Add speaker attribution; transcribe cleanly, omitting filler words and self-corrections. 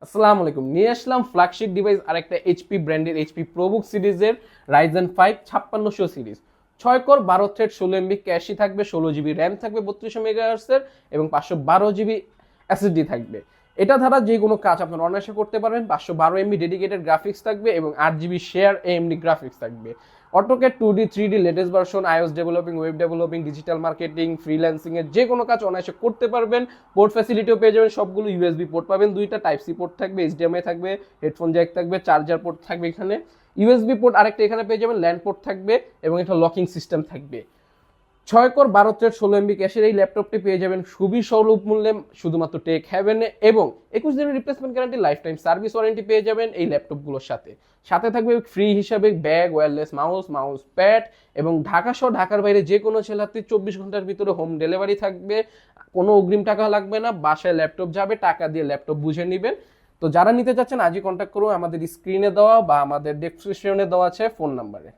Speaker 1: আসসালামু আলাইকুম, নিয়ে আসলাম ফ্ল্যাগশিপ ডিভাইস আরেকটা এইচপি ব্র্যান্ডের এইচপি প্রোবুক সিরিজের Ryzen 5 5600 series. 6 core 12 thread 16 MB ক্যাশই থাকবে, 16 GB র্যাম থাকবে 3200 MHz এর এবং 512 GB এসএসডি থাকবে। এটা দ্বারা যে কোনো কাজ আপনারা অনায়াসে করতে পারবেন। 512 MB ডেডিকেটেড গ্রাফিক্স থাকবে এবং 8 GB শেয়ার এএমডি গ্রাফিক্স থাকবে। AutoCAD 2D 3D latest version, iOS developing, web developing, digital marketing, freelancing এর যে কোনো কাজ অনায়াসে করতে পারবেন। পোর্ট ফ্যাসিলিটিও পেয়ে যাবেন, সবগুলো ইউএসবি পোর্ট পাবেন, দুইটা টাইপ সি পোর্ট থাকবে, এইচডিএমআই থাকবে, হেডফোন জ্যাক থাকবে, চার্জার পোর্ট থাকবে এখানে, ইউএসবি পোর্ট আরেকটা এখানে পেয়ে যাবেন, ল্যান্ড পোর্ট থাকবে এবং একটা লকিং সিস্টেম থাকবে। 6 কোর 12 থ্রেড 16 MB ক্যাশের এই ল্যাপটপটি পেয়ে যাবেন খুবই সুলভ মূল্যে শুধুমাত্র টেক হ্যাভেনে এবং 21 দিনের replacement guarantee, life time service warranty পেয়ে যাবেন এই ল্যাপটপগুলোর সাথে। সাথে থাকবে ফ্রি হিসাবে ব্যাগ, ওয়্যারলেস মাউস প্যাড এবং ঢাকা সহ ঢাকার বাইরে যে কোনো জেলাতে 24 ঘন্টার ভিতরে হোম ডেলিভারি থাকবে। কোনো অগ্রিম টাকা লাগবে না, বাসায় ল্যাপটপ যাবে, টাকা দিয়ে ল্যাপটপ বুঝে নেবেন। তো যারা নিতে চাচ্ছেন আজই কন্ট্যাক্ট করুন আমাদের স্ক্রিনে দেওয়া বা আমাদের ডেসক্রিপশনে দেওয়া আছে ফোন নাম্বারে।